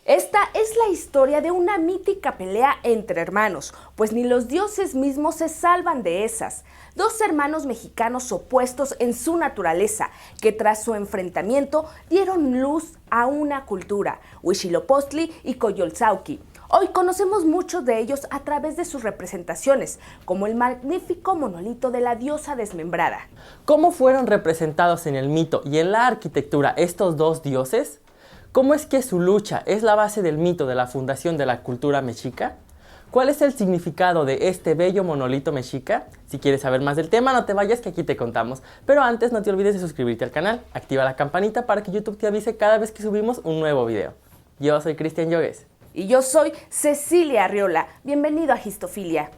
Esta es la historia de una mítica pelea entre hermanos, pues ni los dioses mismos se salvan de esas. Dos hermanos mexicanos opuestos en su naturaleza, que tras su enfrentamiento dieron luz a una cultura, Huitzilopochtli y Coyolxauhqui. Hoy conocemos muchos de ellos a través de sus representaciones, como el magnífico monolito de la diosa desmembrada. ¿Cómo fueron representados en el mito y en la arquitectura estos dos dioses? ¿Cómo es que su lucha es la base del mito de la fundación de la cultura mexica? ¿Cuál es el significado de este bello monolito mexica? Si quieres saber más del tema, no te vayas que aquí te contamos. Pero antes no te olvides de suscribirte al canal, activa la campanita para que YouTube te avise cada vez que subimos un nuevo video. Yo soy Cristian Yogues. Y yo soy Cecilia Arriola. Bienvenido a Histofilia.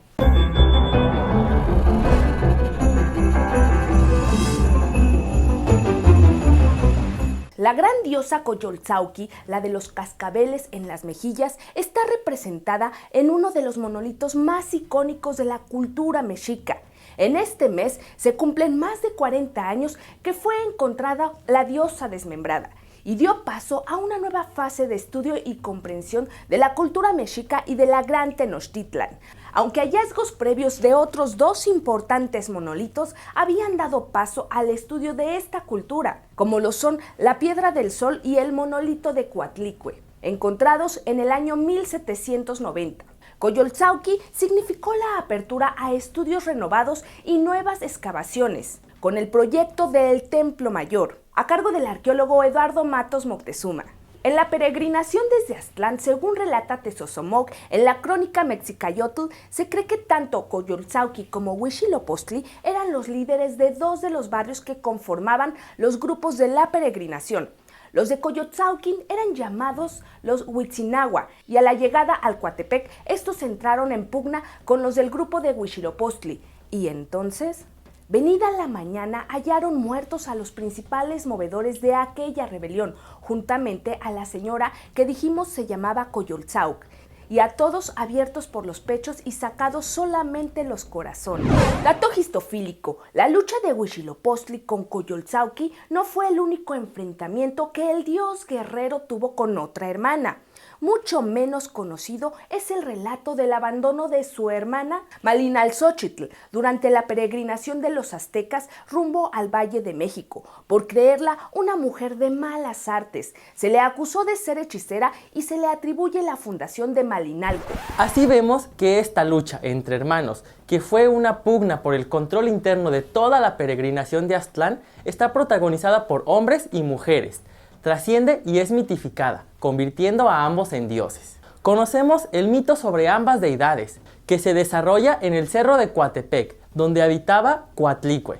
La gran diosa Coyolxauhqui, la de los cascabeles en las mejillas, está representada en uno de los monolitos más icónicos de la cultura mexica. En este mes se cumplen más de 40 años que fue encontrada la diosa desmembrada y dio paso a una nueva fase de estudio y comprensión de la cultura mexica y de la Gran Tenochtitlan. Aunque hallazgos previos de otros dos importantes monolitos habían dado paso al estudio de esta cultura, como lo son la Piedra del Sol y el monolito de Coatlicue, encontrados en el año 1790. Coyolxauhqui significó la apertura a estudios renovados y nuevas excavaciones, con el proyecto del Templo Mayor, a cargo del arqueólogo Eduardo Matos Moctezuma. En la peregrinación desde Aztlán, según relata Tezosomoc en la crónica Mexicayotl, se cree que tanto Coyolxauhqui como Huitzilopochtli eran los líderes de dos de los barrios que conformaban los grupos de la peregrinación. Los de Coyolxauhqui eran llamados los Huitzinahua y a la llegada al Coatepec, estos entraron en pugna con los del grupo de Huitzilopochtli. Y entonces, venida la mañana, hallaron muertos a los principales movedores de aquella rebelión, juntamente a la señora que dijimos se llamaba Coyolxauhqui, y a todos abiertos por los pechos y sacados solamente los corazones. Dato histofílico: la lucha de Huitzilopochtli con Coyolxauhqui no fue el único enfrentamiento que el dios guerrero tuvo con otra hermana. Mucho menos conocido es el relato del abandono de su hermana Malinalxóchitl durante la peregrinación de los aztecas rumbo al Valle de México, por creerla una mujer de malas artes. Se le acusó de ser hechicera y se le atribuye la fundación de Malinalco. Así vemos que esta lucha entre hermanos, que fue una pugna por el control interno de toda la peregrinación de Aztlán, está protagonizada por hombres y mujeres. Trasciende y es mitificada, convirtiendo a ambos en dioses. Conocemos el mito sobre ambas deidades, que se desarrolla en el cerro de Coatepec, donde habitaba Coatlicue,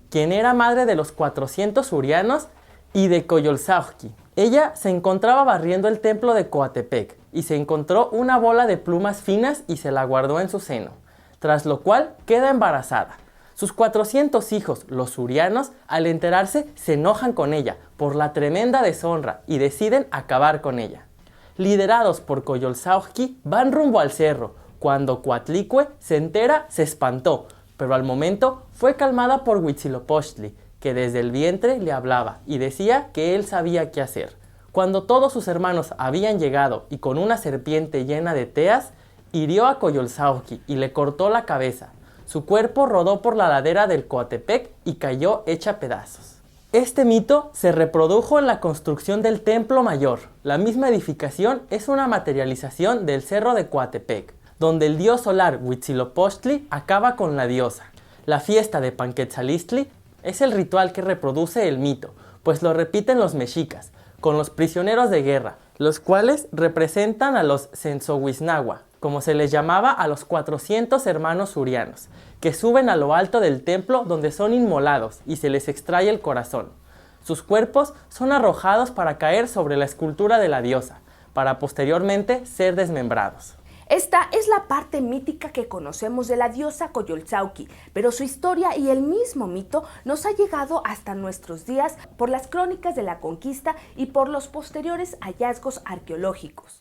quien era madre de los 400 urianos y de Coyolxauhqui. Ella se encontraba barriendo el templo de Coatepec y se encontró una bola de plumas finas y se la guardó en su seno, tras lo cual queda embarazada. Sus 400 hijos, los urianos, al enterarse se enojan con ella por la tremenda deshonra y deciden acabar con ella. Liderados por Coyolxauhqui, van rumbo al cerro. Cuando Coatlicue se entera, se espantó, pero al momento fue calmada por Huitzilopochtli, que desde el vientre le hablaba y decía que él sabía qué hacer. Cuando todos sus hermanos habían llegado y con una serpiente llena de teas, hirió a Coyolxauhqui y le cortó la cabeza. Su cuerpo rodó por la ladera del Coatepec y cayó hecha pedazos. Este mito se reprodujo en la construcción del Templo Mayor. La misma edificación es una materialización del cerro de Coatepec, donde el dios solar Huitzilopochtli acaba con la diosa. La fiesta de Panquetzalistli es el ritual que reproduce el mito, pues lo repiten los mexicas, con los prisioneros de guerra, los cuales representan a los Censohuiznahua, como se les llamaba a los 400 hermanos urianos, que suben a lo alto del templo donde son inmolados y se les extrae el corazón. Sus cuerpos son arrojados para caer sobre la escultura de la diosa, para posteriormente ser desmembrados. Esta es la parte mítica que conocemos de la diosa Coyolxauhqui, pero su historia y el mismo mito nos ha llegado hasta nuestros días por las crónicas de la conquista y por los posteriores hallazgos arqueológicos.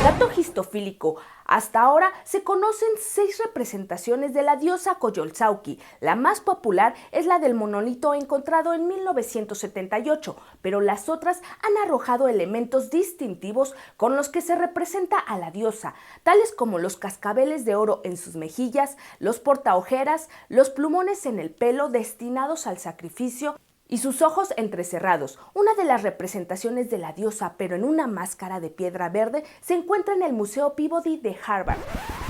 Dato histofílico. Hasta ahora se conocen 6 representaciones de la diosa Coyolxauhqui. La más popular es la del monolito encontrado en 1978, pero las otras han arrojado elementos distintivos con los que se representa a la diosa, tales como los cascabeles de oro en sus mejillas, los portaojeras, los plumones en el pelo destinados al sacrificio, y sus ojos entrecerrados. Una de las representaciones de la diosa, pero en una máscara de piedra verde, se encuentra en el Museo Peabody de Harvard.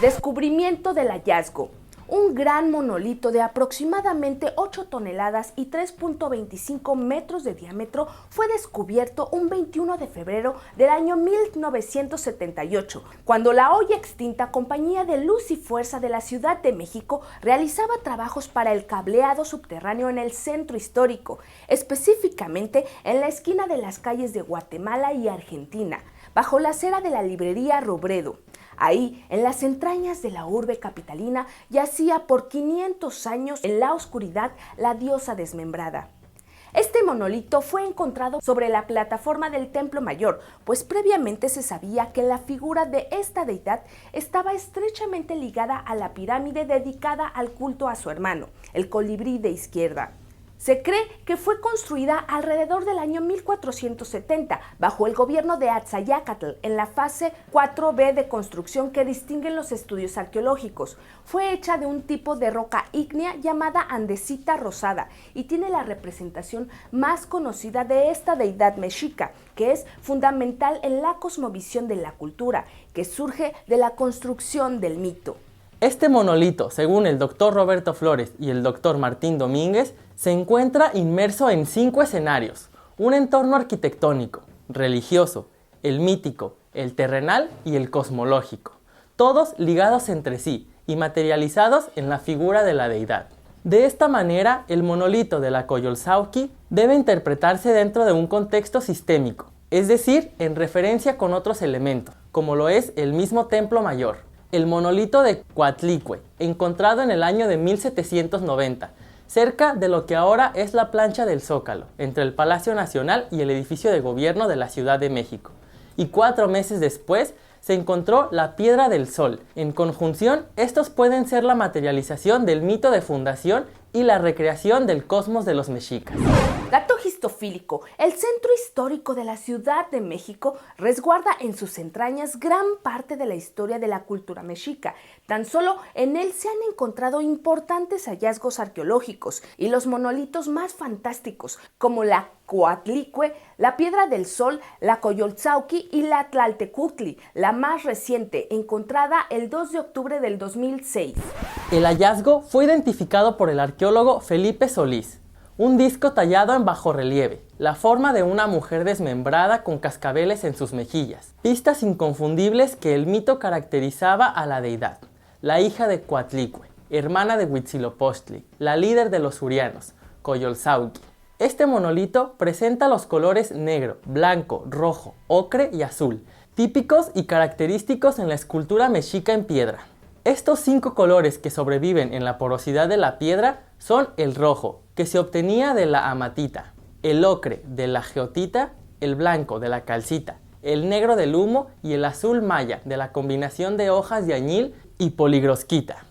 Descubrimiento del hallazgo. Un gran monolito de aproximadamente 8 toneladas y 3.25 metros de diámetro fue descubierto un 21 de febrero del año 1978, cuando la hoy extinta Compañía de Luz y Fuerza de la Ciudad de México realizaba trabajos para el cableado subterráneo en el centro histórico, específicamente en la esquina de las calles de Guatemala y Argentina, bajo la acera de la librería Robredo. Ahí, en las entrañas de la urbe capitalina, yacía por 500 años en la oscuridad la diosa desmembrada. Este monolito fue encontrado sobre la plataforma del Templo Mayor, pues previamente se sabía que la figura de esta deidad estaba estrechamente ligada a la pirámide dedicada al culto a su hermano, el colibrí de izquierda. Se cree que fue construida alrededor del año 1470 bajo el gobierno de Atzayácatl en la fase 4B de construcción que distinguen los estudios arqueológicos. Fue hecha de un tipo de roca ígnea llamada andesita rosada y tiene la representación más conocida de esta deidad mexica, que es fundamental en la cosmovisión de la cultura, que surge de la construcción del mito. Este monolito, según el Dr. Roberto Flores y el Dr. Martín Domínguez, se encuentra inmerso en 5 escenarios: un entorno arquitectónico, religioso, el mítico, el terrenal y el cosmológico, todos ligados entre sí y materializados en la figura de la deidad. De esta manera, el monolito de la Coyolxauhqui debe interpretarse dentro de un contexto sistémico, es decir, en referencia con otros elementos, como lo es el mismo Templo Mayor. El monolito de Coatlicue, encontrado en el año de 1790, cerca de lo que ahora es la plancha del Zócalo, entre el Palacio Nacional y el edificio de gobierno de la Ciudad de México. Y 4 meses después se encontró la Piedra del Sol. En conjunción, estos pueden ser la materialización del mito de fundación y la recreación del cosmos de los mexicas. Dato histofílico. El centro histórico de la Ciudad de México resguarda en sus entrañas gran parte de la historia de la cultura mexica. Tan solo en él se han encontrado importantes hallazgos arqueológicos y los monolitos más fantásticos, como la Coatlicue, la Piedra del Sol, la Coyolxauhqui y la Tlaltecutli, la más reciente, encontrada el 2 de octubre del 2006. El hallazgo fue identificado por el arqueólogo Felipe Solís. Un disco tallado en bajorrelieve, la forma de una mujer desmembrada con cascabeles en sus mejillas, pistas inconfundibles que el mito caracterizaba a la deidad, la hija de Coatlicue, hermana de Huitzilopochtli, la líder de los surianos, Coyolxauhqui. Este monolito presenta los colores negro, blanco, rojo, ocre y azul, típicos y característicos en la escultura mexica en piedra. Estos 5 colores que sobreviven en la porosidad de la piedra son el rojo, que se obtenía de la amatita, el ocre de la geotita, el blanco de la calcita, el negro del humo y el azul maya de la combinación de hojas de añil y poligrosquita.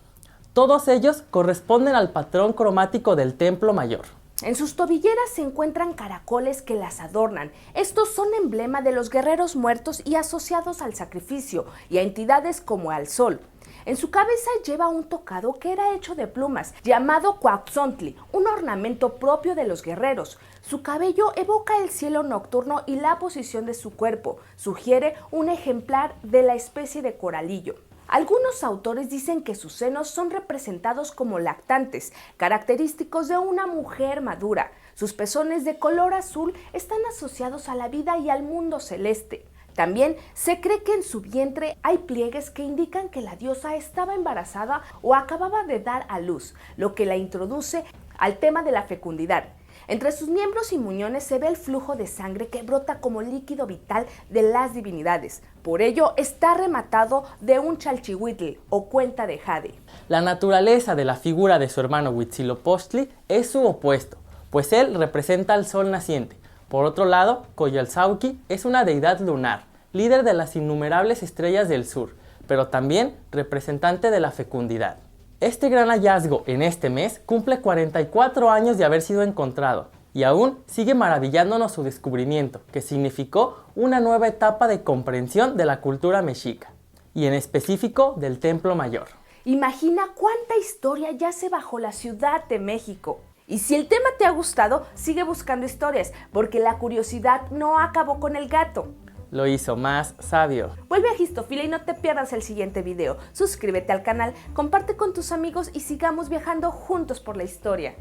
Todos ellos corresponden al patrón cromático del Templo Mayor. En sus tobilleras se encuentran caracoles que las adornan. Estos son emblema de los guerreros muertos y asociados al sacrificio y a entidades como al sol. En su cabeza lleva un tocado que era hecho de plumas, llamado coaxontli, un ornamento propio de los guerreros. Su cabello evoca el cielo nocturno y la posición de su cuerpo. Sugiere un ejemplar de la especie de coralillo. Algunos autores dicen que sus senos son representados como lactantes, característicos de una mujer madura. Sus pezones de color azul están asociados a la vida y al mundo celeste. También se cree que en su vientre hay pliegues que indican que la diosa estaba embarazada o acababa de dar a luz, lo que la introduce al tema de la fecundidad. Entre sus miembros y muñones se ve el flujo de sangre que brota como líquido vital de las divinidades. Por ello está rematado de un chalchihuitl o cuenta de jade. La naturaleza de la figura de su hermano Huitzilopochtli es su opuesto, pues él representa al sol naciente. Por otro lado, Coyolxauhqui es una deidad lunar, líder de las innumerables estrellas del sur, pero también representante de la fecundidad. Este gran hallazgo en este mes cumple 44 años de haber sido encontrado y aún sigue maravillándonos su descubrimiento, que significó una nueva etapa de comprensión de la cultura mexica, y en específico del Templo Mayor. Imagina cuánta historia yace bajo la Ciudad de México. Y si el tema te ha gustado, sigue buscando historias, porque la curiosidad no acabó con el gato. Lo hizo más sabio. Vuelve a Gistofilia y no te pierdas el siguiente video. Suscríbete al canal, comparte con tus amigos y sigamos viajando juntos por la historia.